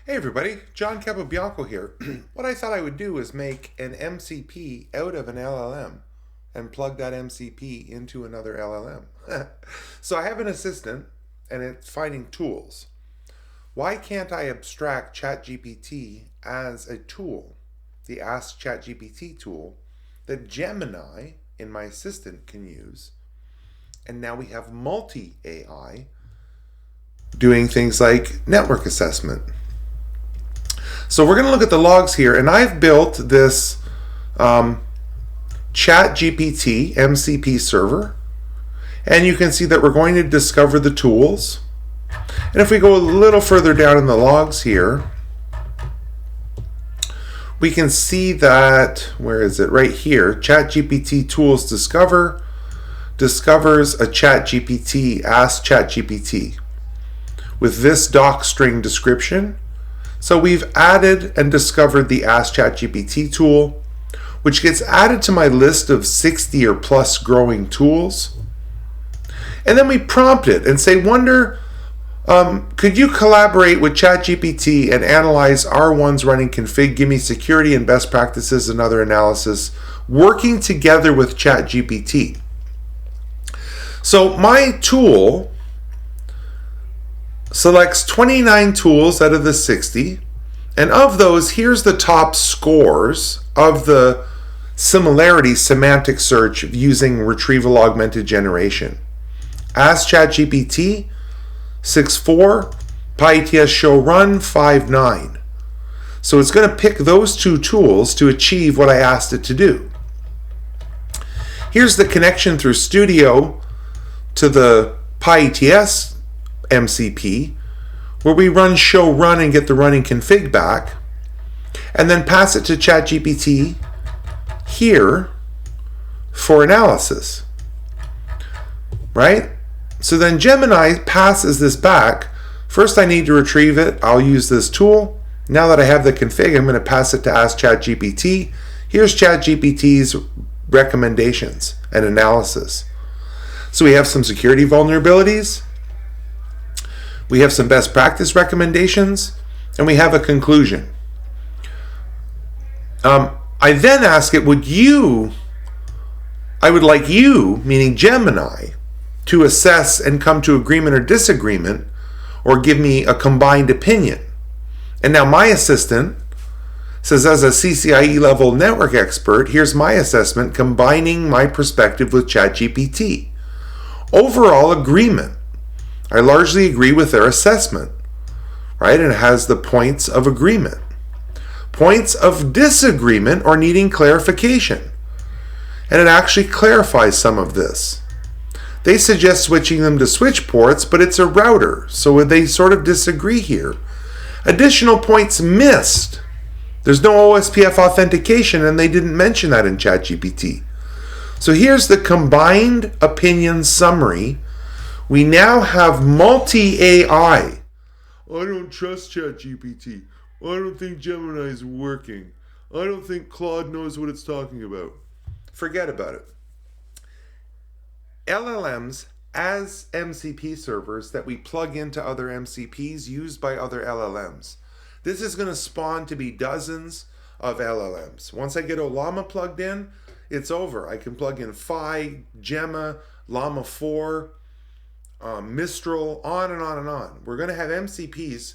Hey everybody, John Capobianco here. What I thought I would do is make an MCP out of an LLM and plug that MCP into another LLM. So I have an assistant and it's finding tools. Why can't I abstract ChatGPT as a tool, the Ask ChatGPT tool that Gemini in my assistant can use? And now we have multi AI doing things like network assessment. So we're going to look at the logs here, and I've built this ChatGPT MCP server, and you can see that we're going to discover the tools. And if we go a little further down in the logs here, we can see that, where is it? Right here, ChatGPT tools discovers a ChatGPT, Ask ChatGPT, with this doc string description. So we've added and discovered the Ask ChatGPT tool, which gets added to my list of 60 or plus growing tools. And then we prompt it and say, could you collaborate with ChatGPT and analyze R1's running config, give me security and best practices and other analysis, working together with ChatGPT. So my tool selects 29 tools out of the 60, and of those, here's the top scores of the similarity semantic search using retrieval augmented generation. Ask ChatGPT 6.4, PyETS show run 5.9. So it's going to pick those two tools to achieve what I asked it to do. Here's the connection through Studio to the PyETS MCP, where we run show run and get the running config back, and then pass it to ChatGPT here for analysis, right? So then Gemini passes this back. First I need to retrieve it. I'll use this tool. Now that I have the config, I'm going to pass it to Ask ChatGPT. Here's ChatGPT's recommendations and analysis. So we have some security vulnerabilities, we have some best practice recommendations, and we have a conclusion. I then ask it, I would like you, meaning Gemini, to assess and come to agreement or disagreement, or give me a combined opinion. And now my assistant says, as a CCIE level network expert, here's my assessment combining my perspective with ChatGPT. Overall agreement. I largely agree with their assessment, right? And it has the points of agreement. Points of disagreement or needing clarification. And it actually clarifies some of this. They suggest switching them to switch ports, but it's a router, so they sort of disagree here. Additional points missed. There's no OSPF authentication, and they didn't mention that in ChatGPT. So here's the combined opinion summary. We now have multi-AI. I don't trust ChatGPT. I don't think Gemini is working. I don't think Claude knows what it's talking about. Forget about it. LLMs as MCP servers that we plug into other MCPs used by other LLMs. This is going to spawn to be dozens of LLMs. Once I get Ollama plugged in, it's over. I can plug in Phi, Gemma, Llama 4, Mistral, on and on and on. We're going to have MCPs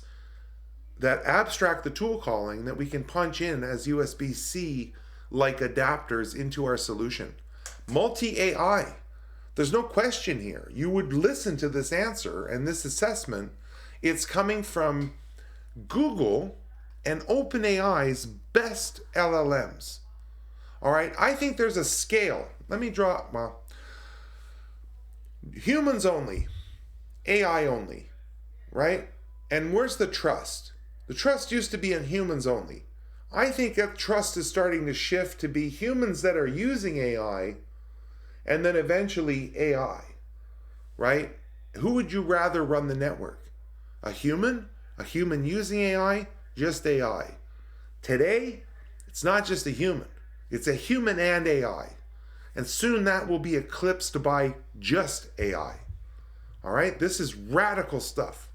that abstract the tool calling that we can punch in as USB-C like adapters into our solution. Multi-AI. There's no question here. You would listen to this answer and this assessment. It's coming from Google and OpenAI's best LLMs. All right, I think there's a scale. Let me draw, humans only, AI only, right? And where's the trust? The trust used to be in humans only. I think that trust is starting to shift to be humans that are using AI and then eventually AI, right? Who would you rather run the network? A human? A human using AI? Just AI. Today, it's not just a human. It's a human and AI. And soon that will be eclipsed by just AI. All right? This is radical stuff.